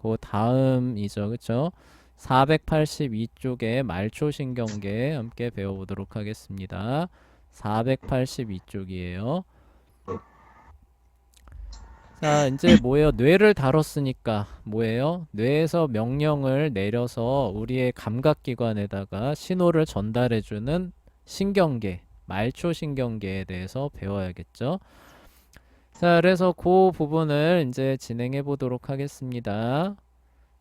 그 다음이죠. 그쵸? 482쪽에 말초신경계 함께 배워보도록 하겠습니다. 482쪽이에요. 자, 이제 뭐예요? 뇌를 다뤘으니까 뭐예요? 뇌에서 명령을 내려서 우리의 감각기관에다가 신호를 전달해주는 신경계, 말초신경계에 대해서 배워야겠죠? 자, 그래서 그 부분을 이제 진행해 보도록 하겠습니다.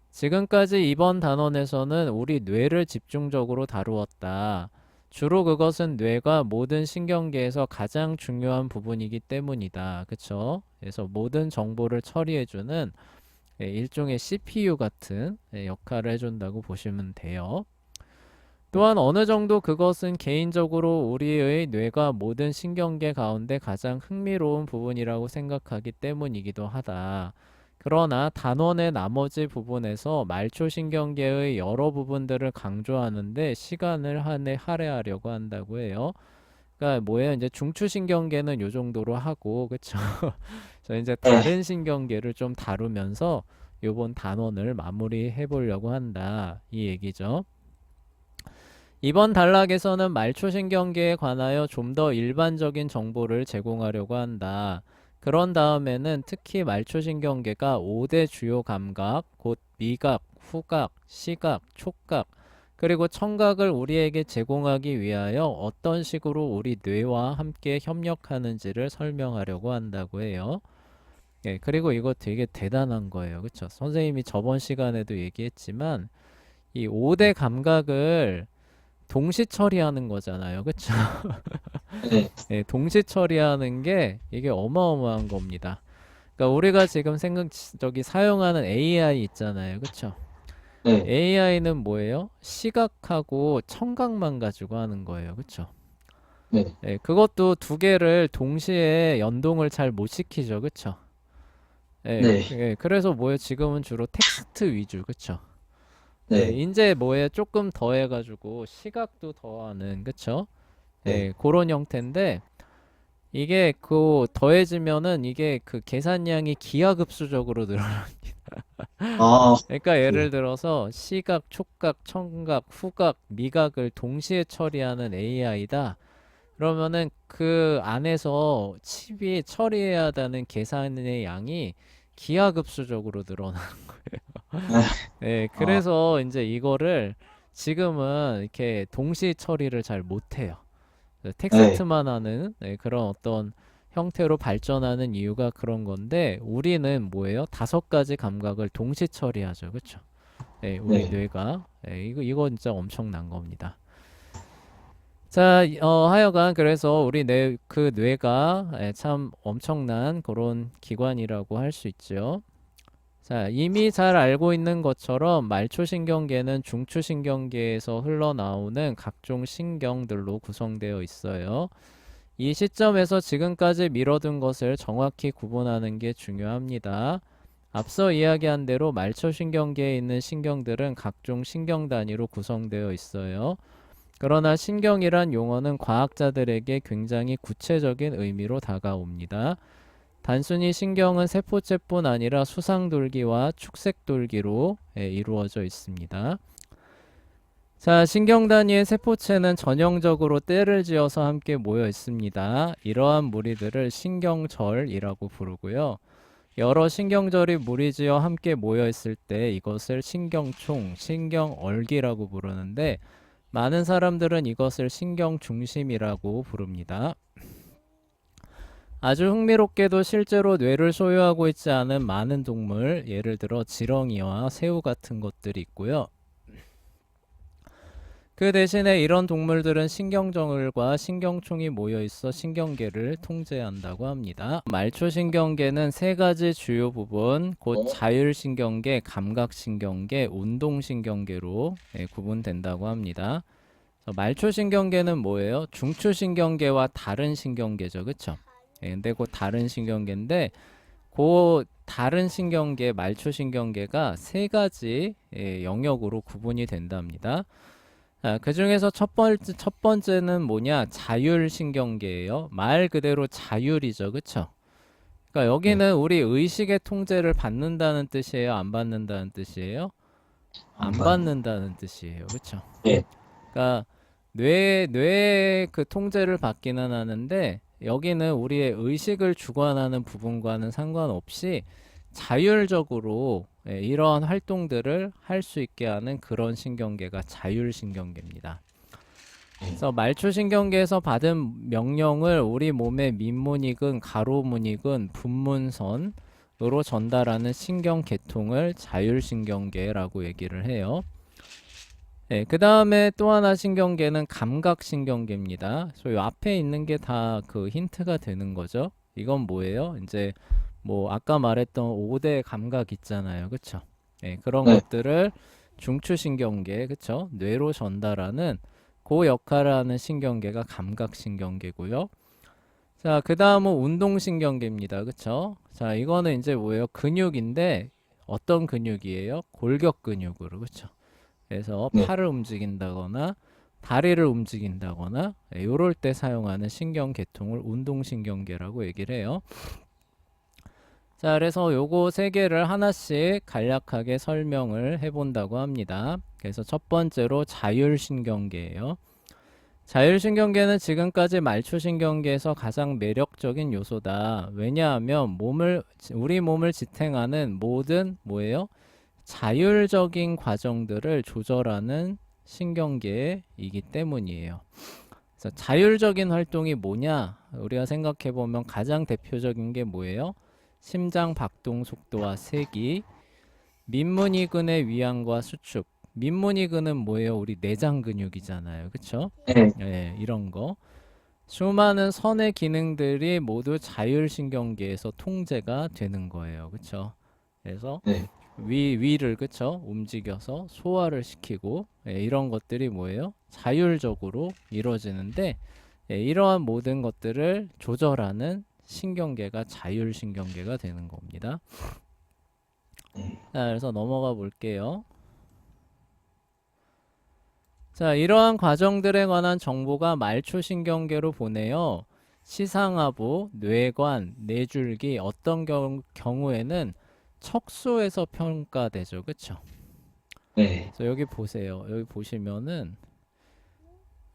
지금까지 이번 단원에서는 우리 뇌를 집중적으로 다루었다. 주로 그것은 뇌가 모든 신경계에서 가장 중요한 부분이기 때문이다. 그쵸? 그래서 모든 정보를 처리해주는 일종의 CPU 같은 역할을 해준다고 보시면 돼요. 또한 어느 정도 그것은 개인적으로 우리의 뇌가 모든 신경계 가운데 가장 흥미로운 부분이라고 생각하기 때문이기도 하다. 그러나 단원의 나머지 부분에서 말초신경계의 여러 부분들을 강조하는데 시간을 할애하려고 한다고 해요. 그러니까 뭐예요? 이제 중추신경계는 요 정도로 하고, 그쵸? 저 이제 다른 신경계를 좀 다루면서 요번 단원을 마무리해 보려고 한다. 이 얘기죠. 이번 단락에서는 말초신경계에 관하여 좀 더 일반적인 정보를 제공하려고 한다. 그런 다음에는 특히 말초신경계가 5대 주요 감각, 곧 미각, 후각, 시각, 촉각, 그리고 청각을 우리에게 제공하기 위하여 어떤 식으로 우리 뇌와 함께 협력하는지를 설명하려고 한다고 해요. 예, 그리고 이거 되게 대단한 거예요. 그쵸? 선생님이 저번 시간에도 얘기했지만 이 5대 감각을 동시 처리하는 거잖아요. 그쵸? 네, 예, 동시 처리하는 게 이게 어마어마한 겁니다. 그러니까 우리가 지금 저기 사용하는 AI 있잖아요. 그쵸? 네, AI는 뭐예요? 시각하고 청각만 가지고 하는 거예요. 그쵸? 네, 예, 그것도 두 개를 동시에 연동을 잘 못 시키죠. 그쵸? 예, 네, 예, 그래서 뭐예요? 지금은 주로 텍스트 위주. 그쵸? 예, 네, 이제 뭐예요? 조금 더 해가지고 시각도 더하는. 그쵸? 네. 예, 그런 형태인데 이게 그 더해지면은 이게 그 계산량이 기하급수적으로 늘어나. 아, 그러니까 네. 예를 들어서 시각, 촉각, 청각, 후각, 미각을 동시에 처리하는 AI다. 그러면은 그 안에서 칩이 처리해야 하는 계산의 양이 기하급수적으로 늘어나는 거예요. 네, 아, 그래서 이제 이거를 지금은 이렇게 동시 처리를 잘 못해요. 네, 텍스트만 하는 그런 어떤 형태로 발전하는 이유가 그런 건데 우리는 뭐예요? 5가지 감각을 동시 처리하죠. 그쵸? 네, 우리 네, 뇌가 이거 진짜 엄청난 겁니다. 자, 하여간 그래서 우리 그 뇌가 참 엄청난 그런 기관이라고 할 수 있죠. 자, 이미 잘 알고 있는 것처럼 말초신경계는 중추신경계에서 흘러나오는 각종 신경들로 구성되어 있어요. 이 시점에서 지금까지 미뤄둔 것을 정확히 구분하는 게 중요합니다. 앞서 이야기한 대로 말초신경계에 있는 신경들은 각종 신경 단위로 구성되어 있어요. 그러나 신경이란 용어는 과학자들에게 굉장히 구체적인 의미로 다가옵니다. 단순히 신경은 세포체뿐 아니라 수상돌기와 축색돌기로 이루어져 있습니다. 자, 신경 단위의 세포체는 전형적으로 떼를 지어서 함께 모여 있습니다. 이러한 무리들을 신경절이라고 부르고요. 여러 신경절이 무리지어 함께 모여 있을 때 이것을 신경총, 신경얼기라고 부르는데 많은 사람들은 이것을 신경중심이라고 부릅니다. 아주 흥미롭게도 실제로 뇌를 소유하고 있지 않은 많은 동물, 예를 들어 지렁이와 새우 같은 것들이 있고요. 그 대신에 이런 동물들은 신경정을과 신경총이 모여 있어 신경계를 통제한다고 합니다. 말초신경계는 3가지 주요 부분, 곧 자율신경계, 감각신경계, 운동신경계로 구분된다고 합니다. 말초신경계는 뭐예요? 중추신경계와 다른 신경계죠. 그쵸? 근데 그 다른 신경계인데 그 다른 신경계, 말초신경계가 3가지 영역으로 구분이 된답니다. 그 중에서 첫 번째는 뭐냐? 자율신경계예요. 말 그대로 자율이죠. 그쵸? 그러니까 네. 여기는 우리 의식의 통제를 받는다는 뜻이에요? 안 받는다는 뜻이에요? 안 안 받는. 받는다는 뜻이에요. 그쵸? 네. 그러니까 뇌의 그 통제를 받기는 하는데 여기는 우리의 의식을 주관하는 부분과는 상관없이 자율적으로 이러한 활동들을 할 수 있게 하는 그런 신경계가 자율신경계입니다. 네. 그래서 말초신경계에서 받은 명령을 우리 몸의 민문이근 가로문이근 분문선으로 전달하는 신경계통을 자율신경계라고 얘기를 해요. 네, 그 다음에 또 하나 신경계는 감각신경계입니다. 이 앞에 있는 게 다 그 힌트가 되는 거죠. 이건 뭐예요? 이제 뭐 아까 말했던 5대 감각 있잖아요. 그쵸? 네, 그런 네. 것들을 중추신경계, 그쵸? 뇌로 전달하는 그 역할을 하는 신경계가 감각신경계고요. 자, 그 다음은 운동신경계입니다. 그쵸? 자, 이거는 이제 뭐예요? 근육인데 어떤 근육이에요? 골격 근육으로, 그쵸? 그래서 네. 팔을 움직인다거나 다리를 움직인다거나 요럴 때 사용하는 신경계통을 운동신경계라고 얘기를 해요. 자, 그래서 요거 세 개를 하나씩 간략하게 설명을 해본다고 합니다. 그래서 첫 번째로 자율신경계예요. 자율신경계는 지금까지 말초신경계에서 가장 매력적인 요소다. 왜냐하면 우리 몸을 지탱하는 모든 뭐예요? 자율적인 과정들을 조절하는 신경계이기 때문이에요. 그래서 자율적인 활동이 뭐냐? 우리가 생각해 보면 가장 대표적인 게 뭐예요? 심장 박동 속도와 세기, 민문이근의 위양과 수축. 민문이근은 뭐예요? 우리 내장 근육이잖아요. 그쵸? 네. 예, 이런 거. 수많은 선의 기능들이 모두 자율신경계에서 통제가 되는 거예요. 그쵸? 그래서 네. 위를 그쵸? 움직여서 소화를 시키고 이런 것들이 뭐예요? 자율적으로 이루어지는데 이러한 모든 것들을 조절하는 신경계가 자율신경계가 되는 겁니다. 자, 그래서 넘어가 볼게요. 자, 이러한 과정들에 관한 정보가 말초신경계로 보내요. 시상하부, 뇌관, 뇌줄기 어떤 경우에는 척수에서 평가되죠. 그쵸? 네. 그래서 여기 보세요. 여기 보시면은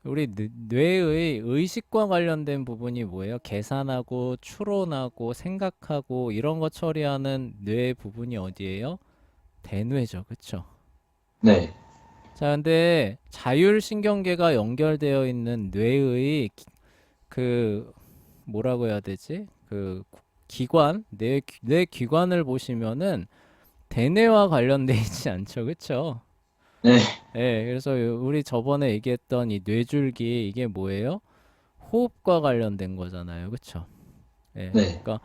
우리 뇌의 의식과 관련된 부분이 뭐예요? 계산하고 추론하고 생각하고 이런 거 처리하는 뇌 부분이 어디예요? 대뇌죠. 그쵸? 네. 자, 근데 자율신경계가 연결되어 있는 뇌의 그 뭐라고 해야 되지? 그 기관, 뇌 기관을 보시면은 대뇌와 관련돼 있지 않죠. 그쵸? 네. 예, 그래서 우리 저번에 얘기했던 이 뇌줄기 이게 뭐예요? 호흡과 관련된 거잖아요. 그쵸? 예, 네. 그러니까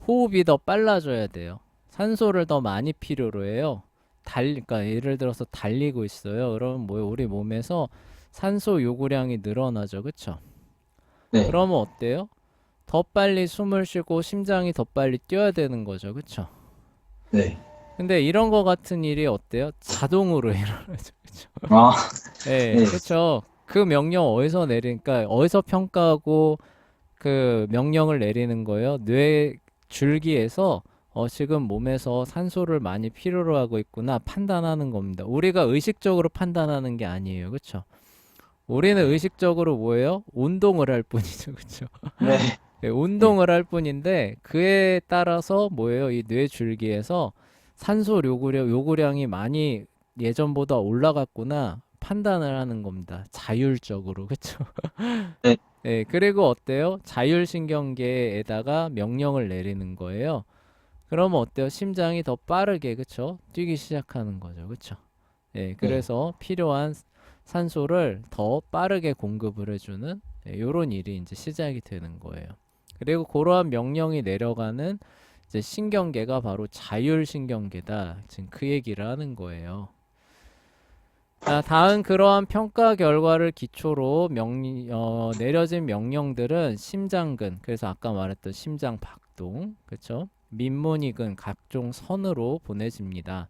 호흡이 더 빨라져야 돼요. 산소를 더 많이 필요로 해요. 그러니까 예를 들어서 달리고 있어요. 그러면 뭐예요? 우리 몸에서 산소 요구량이 늘어나죠. 그쵸? 네. 그러면 어때요? 더 빨리 숨을 쉬고 심장이 더 빨리 뛰어야 되는 거죠. 그쵸? 네. 근데 이런 거 같은 일이 어때요? 자동으로 일어나죠. 그쵸? 아, 예, 네. 그쵸. 그 명령 어디서 내리니까 어디서 평가하고 그 명령을 내리는 거예요. 뇌 줄기에서 지금 몸에서 산소를 많이 필요로 하고 있구나 판단하는 겁니다. 우리가 의식적으로 판단하는 게 아니에요. 그쵸? 우리는 네. 의식적으로 뭐예요? 운동을 할 뿐이죠. 그쵸? 네. 예, 네. 운동을 할 뿐인데 그에 따라서 뭐예요? 이 뇌 줄기에서 산소 요구량이 많이 예전보다 올라갔구나 판단을 하는 겁니다. 자율적으로. 그쵸? 네. 예, 그리고 어때요? 자율신경계에다가 명령을 내리는 거예요. 그러면 어때요? 심장이 더 빠르게, 그쵸? 뛰기 시작하는 거죠. 그쵸? 예, 네. 그래서 필요한 산소를 더 빠르게 공급을 해주는 이런 일이 이제 시작이 되는 거예요. 그리고 그러한 명령이 내려가는 이제 신경계가 바로 자율신경계다. 지금 그 얘기를 하는 거예요. 자, 다음 그러한 평가 결과를 기초로 내려진 명령들은 심장근, 그래서 아까 말했던 심장 박동, 그쵸? 민문이근 각종 선으로 보내집니다.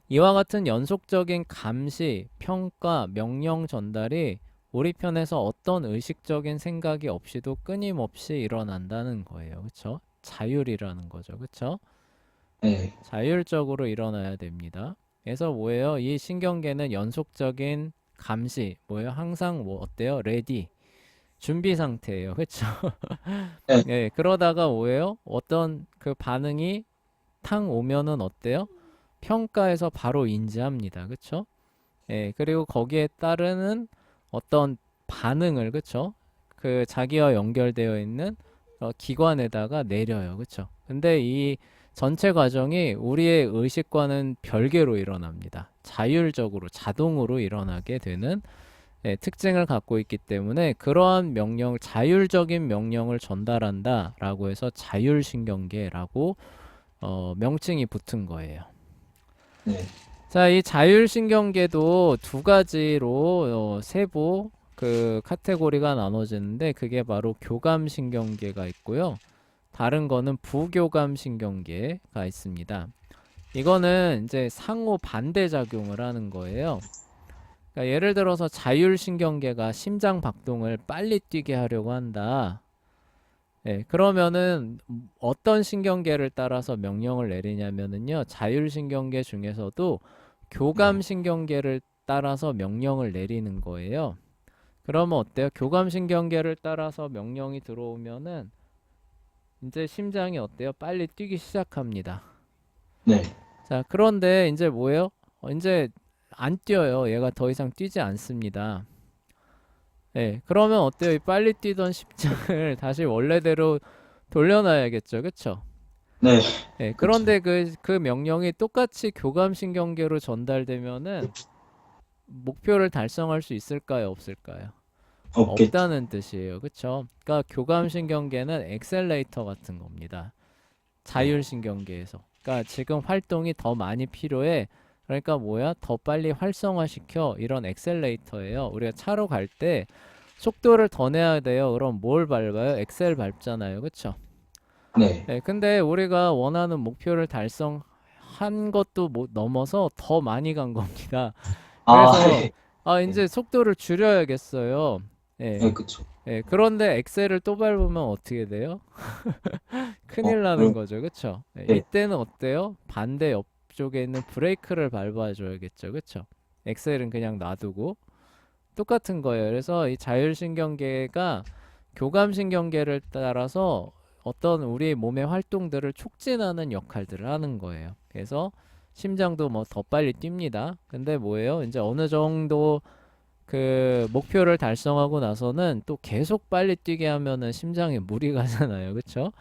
이와 같은 연속적인 감시, 평가, 명령 전달이 우리 편에서 어떤 의식적인 생각이 없이도 끊임없이 일어난다는 거예요. 그쵸? 자율이라는 거죠. 그쵸? 네. 자율적으로 일어나야 됩니다. 그래서 뭐예요? 이 신경계는 연속적인 감시, 뭐예요? 항상 뭐 어때요? 레디, 준비 상태예요. 그쵸? 네. 예, 그러다가 뭐예요? 어떤 그 반응이 탕 오면은 어때요? 평가에서 바로 인지합니다. 그쵸? 예, 그리고 거기에 따르는 어떤 반응을, 그쵸? 그 자기와 연결되어 있는 기관에다가 내려요. 그쵸? 근데 이 전체 과정이 우리의 의식과는 별개로 일어납니다. 자율적으로, 자동으로 일어나게 되는 특징을 갖고 있기 때문에 그러한 자율적인 명령을 전달한다라고 해서 자율신경계라고 명칭이 붙은 거예요. 네. 자, 이 자율신경계도 두 가지로 세부 카테고리가 나눠지는데 그게 바로 교감신경계가 있고요. 다른 거는 부교감신경계가 있습니다. 이거는 이제 상호 반대 작용을 하는 거예요. 그러니까 예를 들어서 자율신경계가 심장 박동을 빨리 뛰게 하려고 한다. 예, 그러면은 어떤 신경계를 따라서 명령을 내리냐면은요, 자율신경계 중에서도 네. 교감신경계를 따라서 명령을 내리는 거예요. 그러면 어때요? 교감신경계를 따라서 명령이 들어오면은 이제 심장이 어때요? 빨리 뛰기 시작합니다. 네. 자, 그런데 이제 뭐예요? 이제 안 뛰어요. 얘가 더 이상 뛰지 않습니다. 예, 그러면 어때요? 이 빨리 뛰던 심장을 다시 원래대로 돌려놔야겠죠. 그쵸? 네. 예, 그쵸. 그런데 그 명령이 똑같이 교감신경계로 전달되면은 목표를 달성할 수 있을까요? 없을까요? 없겠죠. 없다는 뜻이에요. 그쵸? 그러니까 교감신경계는 엑셀레이터 같은 겁니다. 네. 자율신경계에서. 그러니까 지금 활동이 더 많이 필요해. 그러니까 뭐야? 더 빨리 활성화시켜. 이런 엑셀레이터예요. 우리가 차로 갈 때 속도를 더 내야 돼요. 그럼 뭘 밟아요? 엑셀 밟잖아요. 그쵸? 네. 네, 근데 우리가 원하는 목표를 달성한 것도 못 넘어서 더 많이 간 겁니다. 아, 그래서 네. 네. 이제 속도를 줄여야겠어요. 예. 네, 그쵸. 예, 그런데 엑셀을 또 밟으면 어떻게 돼요? 큰일 나는 그럼, 거죠. 그쵸? 예, 네. 이때는 어때요? 반대 옆쪽에 있는 브레이크를 밟아줘야겠죠. 그쵸? 엑셀은 그냥 놔두고 똑같은 거예요. 그래서 이 자율신경계가 교감신경계를 따라서 어떤 우리 몸의 활동들을 촉진하는 역할들을 하는 거예요. 그래서 심장도 뭐 더 빨리 뜁니다. 근데 뭐예요? 이제 어느 정도 그 목표를 달성하고 나서는 또 계속 빨리 뛰게 하면은 심장에 무리 가잖아요. 그쵸?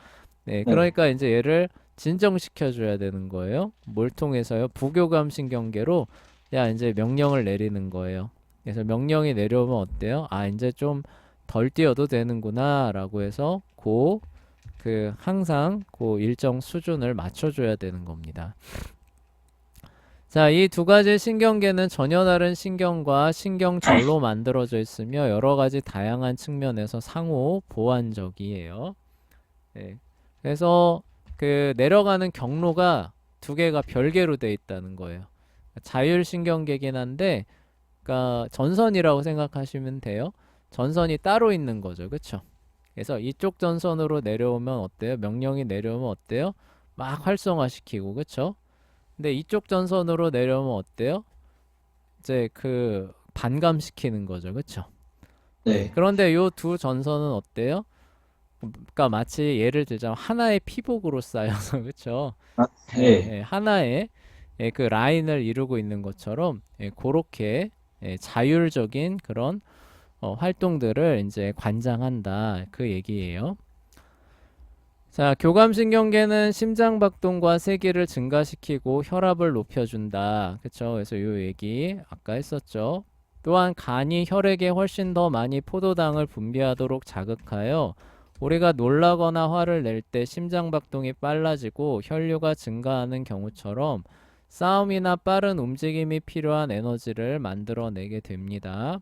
네, 네. 그러니까 이제 얘를 진정시켜 줘야 되는 거예요. 뭘 통해서요? 부교감 신경계로 야, 이제 명령을 내리는 거예요. 그래서 명령이 내려오면 어때요? 아, 이제 좀 덜 뛰어도 되는구나라고 해서 항상 그 일정 수준을 맞춰줘야 되는 겁니다. 자, 이 두 가지 신경계는 전혀 다른 신경과 신경절로 만들어져 있으며 여러 가지 다양한 측면에서 상호 보완적이에요. 네. 그래서 그 내려가는 경로가 두 개가 별개로 돼 있다는 거예요. 자율신경계긴 한데, 그러니까 전선이라고 생각하시면 돼요. 전선이 따로 있는 거죠. 그쵸? 그래서 이쪽 전선으로 내려오면 어때요? 명령이 내려오면 어때요? 막 활성화시키고, 그쵸? 근데 이쪽 전선으로 내려오면 어때요? 이제 반감시키는 거죠. 그쵸? 네. 네. 그런데 요 두 전선은 어때요? 그러니까 마치 예를 들자면 하나의 피복으로 쌓여서 그쵸? 아, 예, 네. 예, 하나의 그 라인을 이루고 있는 것처럼 그렇게 자율적인 그런 활동들을 이제 관장한다 그 얘기예요. 자, 교감신경계는 심장박동과 세기를 증가시키고 혈압을 높여준다. 그쵸? 그래서 요 얘기 아까 했었죠. 또한 간이 혈액에 훨씬 더 많이 포도당을 분비하도록 자극하여 우리가 놀라거나 화를 낼 때 심장박동이 빨라지고 혈류가 증가하는 경우처럼 싸움이나 빠른 움직임이 필요한 에너지를 만들어내게 됩니다.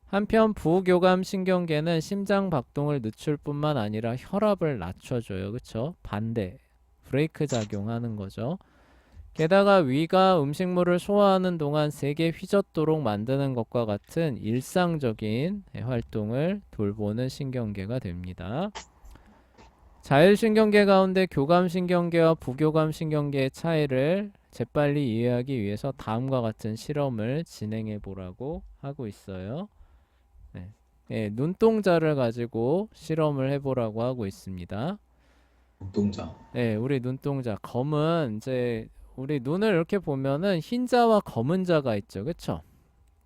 한편 부교감 신경계는 심장 박동을 늦출 뿐만 아니라 혈압을 낮춰줘요. 그쵸? 반대. 브레이크 작용하는 거죠. 게다가 위가 음식물을 소화하는 동안 세게 휘젓도록 만드는 것과 같은 일상적인 활동을 돌보는 신경계가 됩니다. 자율신경계 가운데 교감신경계와 부교감신경계의 차이를 재빨리 이해하기 위해서 다음과 같은 실험을 진행해 보라고 하고 있어요. 네. 예, 눈동자를 가지고 실험을 해보라고 하고 있습니다. 눈동자. 네, 우리 눈동자. 검은 이제 우리 눈을 이렇게 보면은 흰자와 검은 자가 있죠, 그쵸?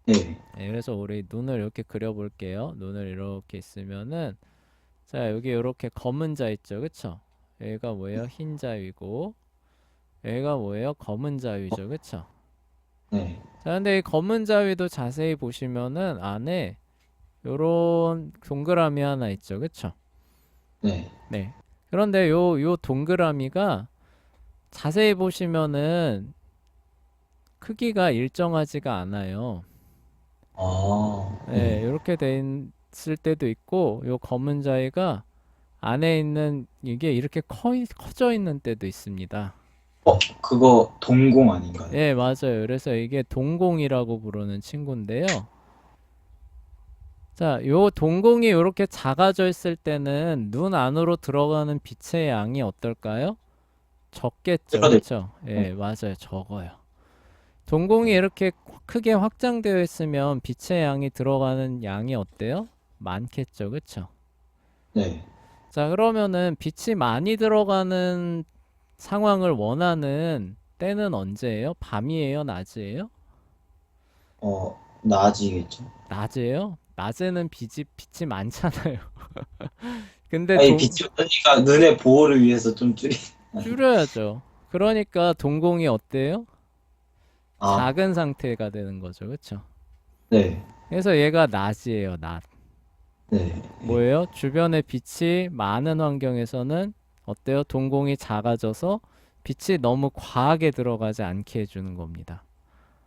네. 네, 그래서 우리 눈을 이렇게 그려볼게요. 눈을 이렇게 있으면은 자, 여기 이렇게 검은 자 있죠, 그쵸? 여기가 뭐예요? 흰 자위고 여기가 뭐예요? 검은 자위죠, 그쵸? 네. 자, 근데 이 검은 자위도 자세히 보시면은 안에 요런 동그라미 하나 있죠, 그쵸? 네. 네. 그런데 요 동그라미가 자세히 보시면은 크기가 일정하지가 않아요. 네, 네. 이렇게 돼 있을 때도 있고, 요 검은 자위가 안에 있는 이게 이렇게 커져 있는 때도 있습니다. 그거 동공 아닌가요? 예, 맞아요. 그래서 이게 동공이라고 부르는 친구인데요. 자, 요 동공이 이렇게 작아져 있을 때는 눈 안으로 들어가는 빛의 양이 어떨까요? 적겠죠. 제가 될 그쵸? 예, 맞아요. 적어요. 동공이 이렇게 크게 확장되어 있으면 빛의 양이 들어가는 양이 어때요? 많겠죠. 그쵸? 네. 자, 그러면은 빛이 많이 들어가는 상황을 원하는 때는 언제예요? 밤이에요? 낮이에요? 나아지겠죠. 낮이에요? 낮에는 빛이 많잖아요. 근데 아니, 빛이 없으니까 눈의 보호를 위해서 좀 줄여야죠. 그러니까 동공이 어때요? 아, 작은 상태가 되는 거죠. 그쵸? 네. 그래서 얘가 낮이에요. 낮. 네. 뭐예요? 주변에 빛이 많은 환경에서는 어때요? 동공이 작아져서 빛이 너무 과하게 들어가지 않게 해주는 겁니다.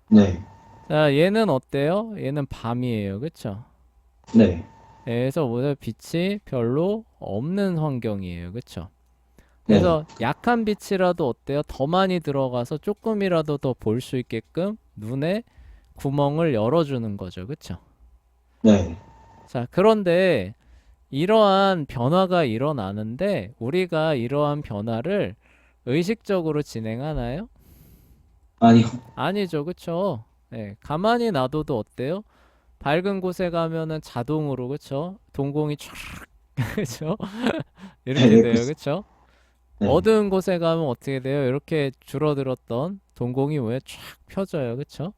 네. 자, 얘는 어때요? 얘는 밤이에요. 그쵸? 네. 그래서 뭐죠? 빛이 별로 없는 환경이에요. 그쵸? 네. 그래서 약한 빛이라도 어때요? 더 많이 들어가서 조금이라도 더 볼 수 있게끔 눈에 구멍을 열어주는 거죠. 그쵸? 네. 자, 그런데 이러한 변화가 일어나는데 우리가 이러한 변화를 의식적으로 진행하나요? 아니요. 아니죠. 그쵸? 네, 가만히 놔둬도 어때요? 밝은 곳에 가면은 자동으로 그쵸? 동공이 촥 그쵸? 이렇게 네. 돼요. 그쵸? 네. 어두운 곳에 가면 어떻게 돼요? 이렇게 줄어들었던 동공이 왜 쫙 펴져요. 그쵸?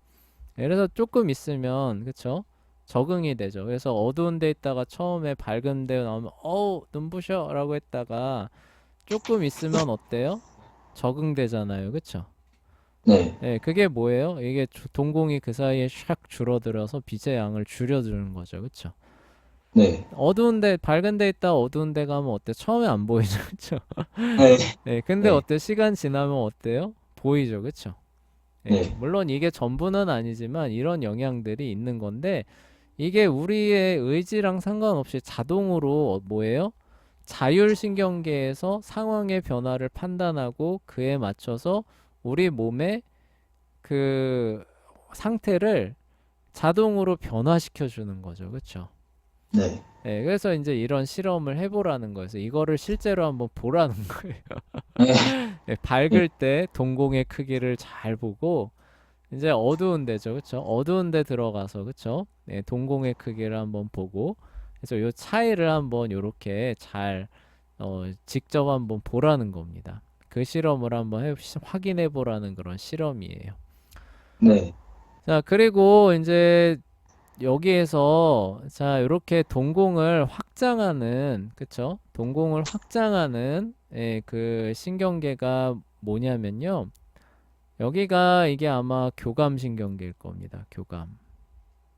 그래서 조금 있으면 그쵸? 적응이 되죠. 그래서 어두운 데 있다가 처음에 밝은 데 나오면 어우 눈부셔 라고 했다가 조금 있으면 어때요? 적응되잖아요. 그쵸? 네. 네, 그게 뭐예요? 이게 동공이 그 사이에 샥 줄어들어서 빛의 양을 줄여주는 거죠. 그쵸? 네. 어두운 데, 밝은 데 있다 어두운 데 가면 어때? 처음에 안 보이죠. 그쵸? 네. 네, 근데 네. 어때? 시간 지나면 어때요? 보이죠. 그쵸? 예, 네. 물론 이게 전부는 아니지만 이런 영향들이 있는 건데 이게 우리의 의지랑 상관없이 자동으로 뭐예요? 자율신경계에서 상황의 변화를 판단하고 그에 맞춰서 우리 몸의 그 상태를 자동으로 변화시켜 주는 거죠. 그렇죠? 네. 네, 그래서 이제 이런 실험을 해보라는 거예요. 이거를 실제로 한번 보라는 거예요. 네. 네, 네. 밝을 때 동공의 크기를 잘 보고 이제 어두운 데죠. 그쵸? 어두운 데 들어가서 그쵸? 네, 동공의 크기를 한번 보고 그래서 요 차이를 한번 요렇게 잘 직접 한번 보라는 겁니다. 그 실험을 한번 확인해 보라는 그런 실험이에요. 네. 자, 그리고 이제 여기에서 자, 이렇게 동공을 확장하는 그쵸? 동공을 확장하는 그 신경계가 뭐냐면요. 여기가 이게 아마 교감신경계일 겁니다. 교감.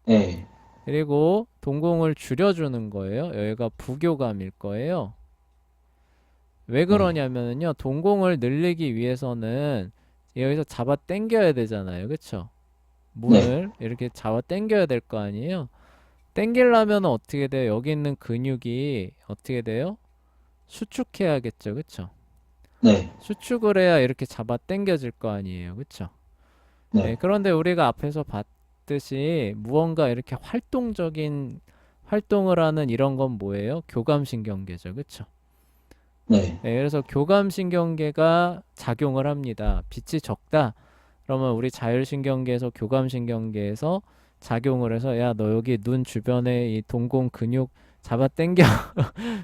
네. 그리고 동공을 줄여주는 거예요. 여기가 부교감일 거예요. 왜 네. 그러냐면요. 동공을 늘리기 위해서는 여기서 잡아 당겨야 되잖아요. 그쵸? 네. 문을 이렇게 잡아 당겨야 될 거 아니에요. 당기려면 어떻게 돼요? 여기 있는 근육이 어떻게 돼요? 수축해야겠죠. 그쵸? 네. 수축을 해야 이렇게 잡아 당겨질 거 아니에요. 그쵸? 네, 네. 그런데 우리가 앞에서 봤듯이 무언가 이렇게 활동적인 활동을 하는 이런 건 뭐예요? 교감신경계죠. 그쵸? 네. 예, 그래서 교감신경계가 작용을 합니다. 빛이 적다. 그러면 우리 자율신경계에서 교감신경계에서 작용을 해서 야, 너 여기 눈 주변에 이 동공 근육 잡아 당겨.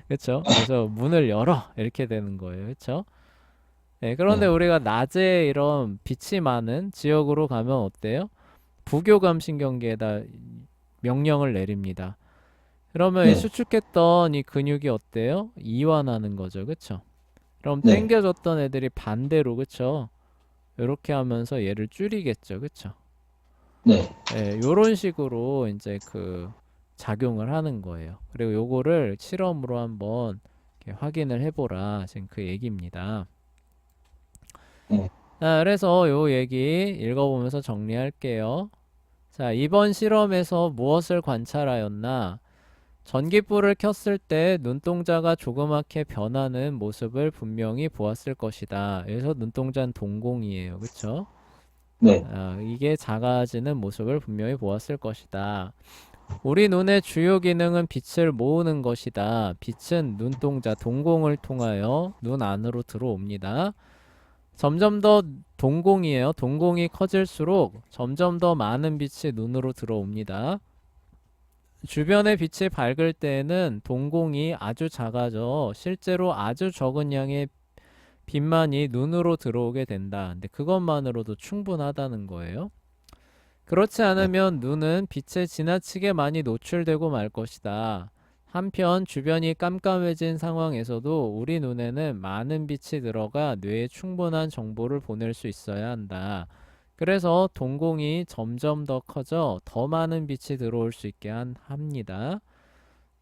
그렇죠? 그래서 문을 열어. 이렇게 되는 거예요. 그렇죠? 예, 그런데 네. 우리가 낮에 이런 빛이 많은 지역으로 가면 어때요? 부교감신경계에다 명령을 내립니다. 그러면 이 네. 수축했던 이 근육이 어때요? 이완하는 거죠. 그쵸? 그럼 네. 당겨졌던 애들이 반대로, 그쵸? 이렇게 하면서 얘를 줄이겠죠. 그쵸? 네. 예, 요런 식으로 이제 그 작용을 하는 거예요. 그리고 요거를 실험으로 한번 이렇게 확인을 해보라. 지금 그 얘기입니다. 네. 자, 그래서 요 얘기 읽어보면서 정리할게요. 자, 이번 실험에서 무엇을 관찰하였나? 전기불을 켰을 때 눈동자가 조그맣게 변하는 모습을 분명히 보았을 것이다. 여기서 눈동자는 동공이에요. 그쵸? 네. 이게 작아지는 모습을 분명히 보았을 것이다. 우리 눈의 주요 기능은 빛을 모으는 것이다. 빛은 눈동자 동공을 통하여 눈 안으로 들어옵니다. 점점 더 동공이에요. 동공이 커질수록 점점 더 많은 빛이 눈으로 들어옵니다. 주변의 빛이 밝을 때에는 동공이 아주 작아져 실제로 아주 적은 양의 빛만이 눈으로 들어오게 된다. 근데 그것만으로도 충분하다는 거예요. 그렇지 네. 않으면 눈은 빛에 지나치게 많이 노출되고 말 것이다. 한편 주변이 깜깜해진 상황에서도 우리 눈에는 많은 빛이 들어가 뇌에 충분한 정보를 보낼 수 있어야 한다. 그래서 동공이 점점 더 커져 더 많은 빛이 들어올 수 있게 합니다.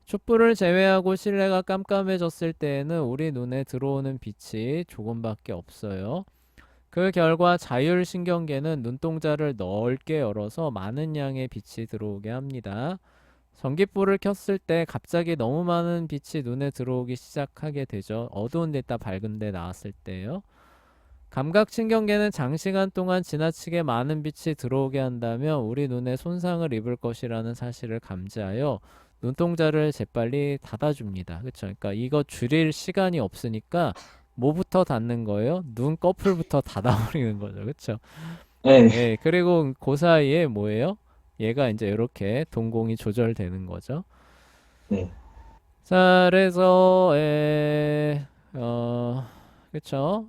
촛불을 제외하고 실내가 깜깜해졌을 때에는 우리 눈에 들어오는 빛이 조금밖에 없어요. 그 결과 자율신경계는 눈동자를 넓게 열어서 많은 양의 빛이 들어오게 합니다. 전기불을 켰을 때 갑자기 너무 많은 빛이 눈에 들어오기 시작하게 되죠. 어두운 데 있다 밝은 데 나왔을 때요. 감각신경계는 장시간 동안 지나치게 많은 빛이 들어오게 한다면 우리 눈에 손상을 입을 것이라는 사실을 감지하여 눈동자를 재빨리 닫아줍니다. 그렇죠? 그러니까 이거 줄일 시간이 없으니까 뭐부터 닫는 거예요? 눈꺼풀부터 닫아버리는 거죠. 그렇죠? 네. 예, 그리고 그 사이에 뭐예요? 얘가 이제 이렇게 동공이 조절되는 거죠. 네. 자, 그래서 그쵸?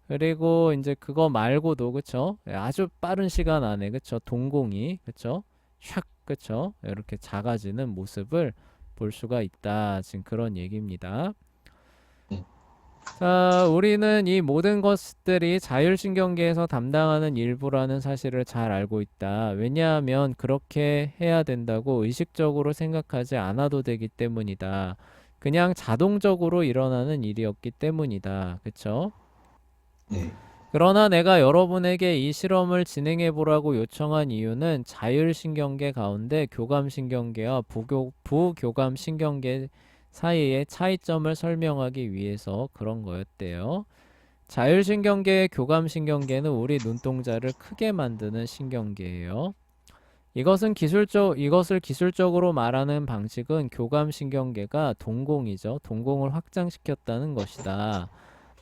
그리고 이제 그거 말고도 그쵸? 아주 빠른 시간 안에 그쵸? 동공이 그쵸? 샥 그쵸? 이렇게 작아지는 모습을 볼 수가 있다. 지금 그런 얘기입니다. 네. 자, 우리는 이 모든 것들이 자율신경계에서 담당하는 일부라는 사실을 잘 알고 있다. 왜냐하면 그렇게 해야 된다고 의식적으로 생각하지 않아도 되기 때문이다. 그냥 자동적으로 일어나는 일이었기 때문이다. 그쵸? 네. 그러나 내가 여러분에게 이 실험을 진행해 보라고 요청한 이유는 자율신경계 가운데 교감신경계와 부교감신경계 사이의 차이점을 설명하기 위해서 그런 거였대요. 자율신경계의 교감신경계는 우리 눈동자를 크게 만드는 신경계예요. 이것을 기술적으로 말하는 방식은 교감신경계가 동공이죠. 동공을 확장시켰다는 것이다.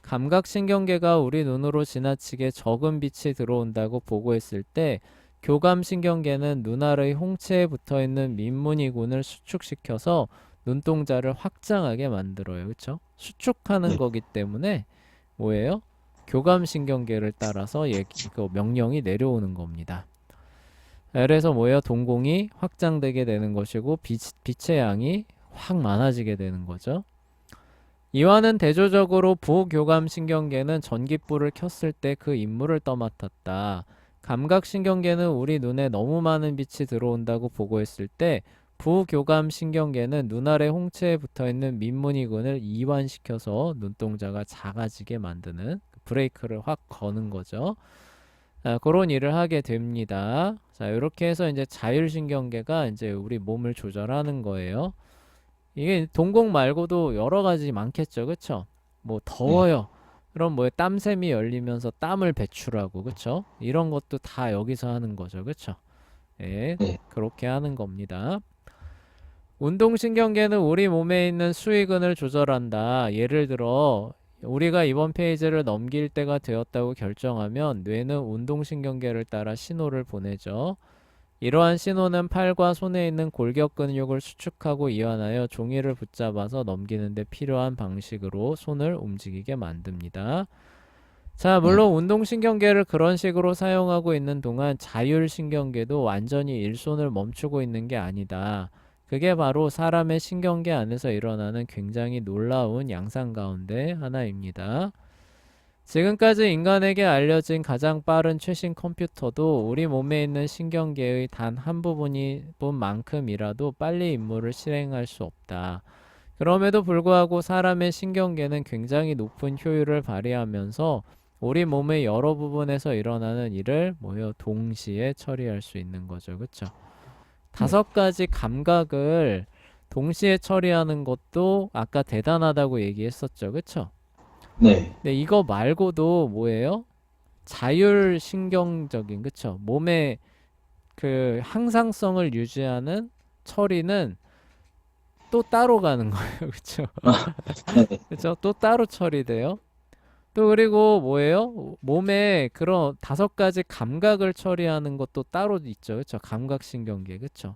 감각신경계가 우리 눈으로 지나치게 적은 빛이 들어온다고 보고했을 때 교감신경계는 눈 아래 홍채에 붙어있는 민무늬군을 수축시켜서 눈동자를 확장하게 만들어요. 그렇죠? 수축하는 네. 거기 때문에 뭐예요? 교감신경계를 따라서 그 명령이 내려오는 겁니다. 그래서 뭐예요? 동공이 확장되게 되는 것이고 빛의 양이 확 많아지게 되는 거죠. 이와는 대조적으로 부교감신경계는 전기불을 켰을 때 그 임무를 떠맡았다. 감각신경계는 우리 눈에 너무 많은 빛이 들어온다고 보고했을 때 부교감신경계는 눈 아래 홍채에 붙어있는 민무늬군을 이완시켜서 눈동자가 작아지게 만드는 브레이크를 확 거는 거죠. 그런 일을 하게 됩니다. 자, 이렇게 해서 이제 자율신경계가 이제 우리 몸을 조절하는 거예요. 이게 동공 말고도 여러 가지 많겠죠. 그쵸? 뭐 네. 더워요. 그럼 뭐 땀샘이 열리면서 땀을 배출하고 그쵸? 이런 것도 다 여기서 하는 거죠. 그쵸? 예. 네. 그렇게 하는 겁니다. 운동신경계는 우리 몸에 있는 수의근을 조절한다. 예를 들어 우리가 이번 페이지를 넘길 때가 되었다고 결정하면 뇌는 운동신경계를 따라 신호를 보내죠. 이러한 신호는 팔과 손에 있는 골격 근육을 수축하고 이완하여 종이를 붙잡아서 넘기는 데 필요한 방식으로 손을 움직이게 만듭니다. 자, 네. 물론 운동신경계를 그런 식으로 사용하고 있는 동안 자율신경계도 완전히 일손을 멈추고 있는 게 아니다. 그게 바로 사람의 신경계 안에서 일어나는 굉장히 놀라운 양상 가운데 하나입니다. 지금까지 인간에게 알려진 가장 빠른 최신 컴퓨터도 우리 몸에 있는 신경계의 단 한 부분만큼이라도 빨리 임무를 실행할 수 없다. 그럼에도 불구하고 사람의 신경계는 굉장히 높은 효율을 발휘하면서 우리 몸의 여러 부분에서 일어나는 일을 동시에 처리할 수 있는 거죠. 그쵸? 네. 5가지 감각을 동시에 처리하는 것도 아까 대단하다고 얘기했었죠. 그쵸? 네. 근데 이거 말고도 자율신경적인, 그쵸? 몸의 그 항상성을 유지하는 처리는 또 따로 가는 거예요. 그쵸? 네. 그쵸? 또 따로 처리돼요. 또 그리고 몸에 그런 5가지 감각을 처리하는 것도 따로 있죠. 그쵸? 감각신경계. 그쵸?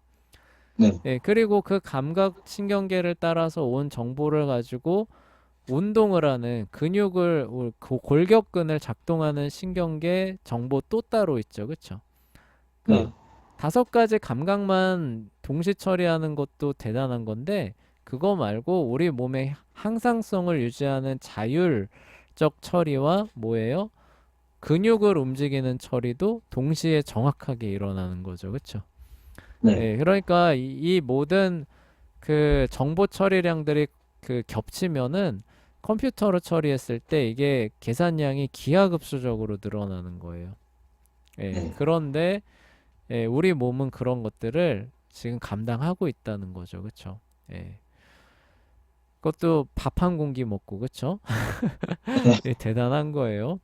네. 예, 그리고 그 감각신경계를 따라서 온 정보를 가지고 운동을 하는 골격근을 작동하는 신경계 정보 또 따로 있죠. 그쵸? 네. 그러니까 5가지 감각만 동시 처리하는 것도 대단한 건데 그거 말고 우리 몸의 항상성을 유지하는 자율적 처리와 근육을 움직이는 처리도 동시에 정확하게 일어나는 거죠. 그쵸? 네. 예, 그러니까 이 모든 그 정보 처리량들이 겹치면은 컴퓨터로 처리했을 때 이게 계산량이 기하급수적으로 늘어나는 거예요. 예, 네. 그런데 우리 몸은 그런 것들을 지금 감당하고 있다는 거죠. 그쵸? 예. 그것도 밥 한 공기 먹고, 그쵸? 예, 대단한 거예요.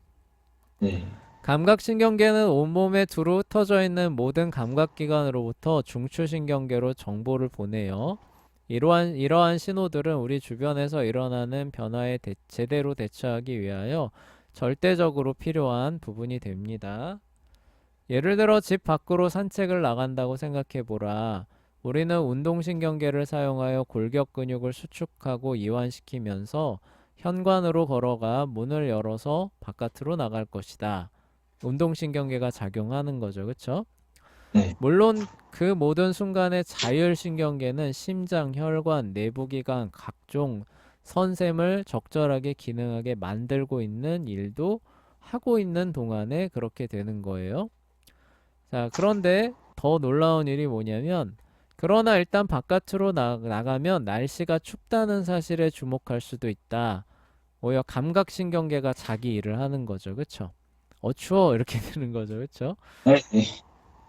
네. 감각신경계는 온몸에 두루 흩어져 있는 모든 감각기관으로부터 중추신경계로 정보를 보내요. 이러한 신호들은 우리 주변에서 일어나는 변화에 제대로 대처하기 위하여 절대적으로 필요한 부분이 됩니다. 예를 들어 집 밖으로 산책을 나간다고 생각해 보라. 우리는 운동신경계를 사용하여 골격 근육을 수축하고 이완시키면서 현관으로 걸어가 문을 열어서 바깥으로 나갈 것이다. 운동신경계가 작용하는 거죠. 그쵸? 네. 물론 그 모든 순간에 자율신경계는 심장, 혈관, 내부기관, 각종 선샘을 적절하게 기능하게 만들고 있는 일도 하고 있는 동안에 그렇게 되는 거예요. 자, 그런데 더 놀라운 일이 뭐냐면, 그러나 일단 바깥으로 나가면 날씨가 춥다는 사실에 주목할 수도 있다. 오히려 감각신경계가 자기 일을 하는 거죠. 그쵸? 추워. 이렇게 되는 거죠. 그쵸? 네. 네.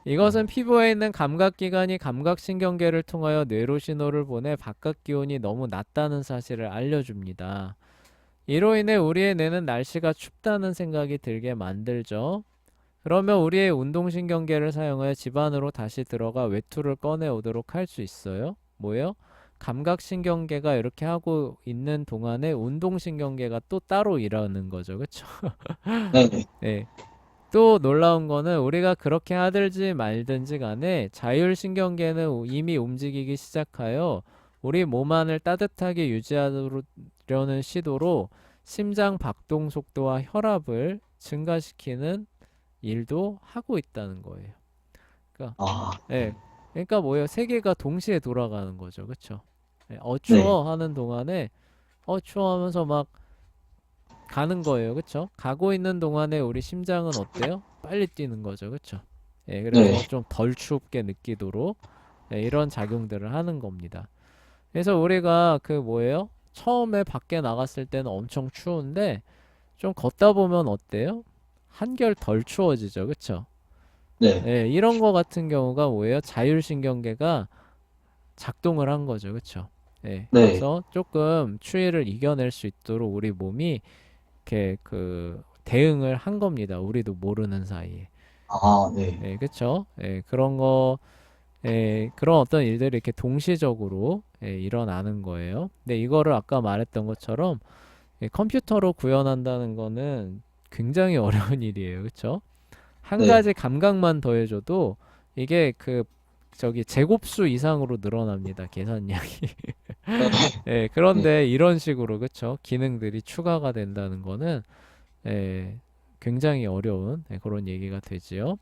이것은 피부에 있는 감각기관이 감각신경계를 통하여 뇌로 신호를 보내 바깥 기온이 너무 낮다는 사실을 알려줍니다. 이로 인해 우리의 뇌는 날씨가 춥다는 생각이 들게 만들죠. 그러면 우리의 운동신경계를 사용하여 집 안으로 다시 들어가 외투를 꺼내 오도록 할 수 있어요. 감각신경계가 이렇게 하고 있는 동안에 운동신경계가 또 따로 일하는 거죠. 그쵸? 네. 네. 네. 또 놀라운 거는 우리가 그렇게 하든지 말든지 간에 자율신경계는 이미 움직이기 시작하여 우리 몸 안을 따뜻하게 유지하려는 시도로 심장 박동 속도와 혈압을 증가시키는 일도 하고 있다는 거예요. 그러니까, 아, 예. 그러니까 세계가 동시에 돌아가는 거죠. 그쵸? 예, 네. 추워 하는 동안에, 추워 하면서 막 가는 거예요. 그쵸? 가고 있는 동안에 우리 심장은 어때요? 빨리 뛰는 거죠. 그쵸? 예, 그래서 네. 좀 덜 춥게 느끼도록 이런 작용들을 하는 겁니다. 그래서 우리가 처음에 밖에 나갔을 때는 엄청 추운데 좀 걷다 보면 어때요? 한결 덜 추워지죠. 그쵸? 네. 예, 이런 거 같은 경우가 자율신경계가 작동을 한 거죠. 그쵸? 예, 네. 그래서 조금 추위를 이겨낼 수 있도록 우리 몸이 이렇게 대응을 한 겁니다. 우리도 모르는 사이에. 아, 네. 예, 그쵸? 예, 그런 거, 그런 어떤 일들이 이렇게 동시적으로 일어나는 거예요. 근데 이거를 아까 말했던 것처럼 컴퓨터로 구현한다는 거는 굉장히 어려운 일이에요. 그쵸? 한 네. 가지 감각만 더해줘도 이게 그 저기 제곱수 이상으로 늘어납니다. 계산량이. 네. 네. 그런데 이런 식으로 그쵸? 기능들이 추가가 된다는 거는 굉장히 어려운 그런 얘기가 되지요.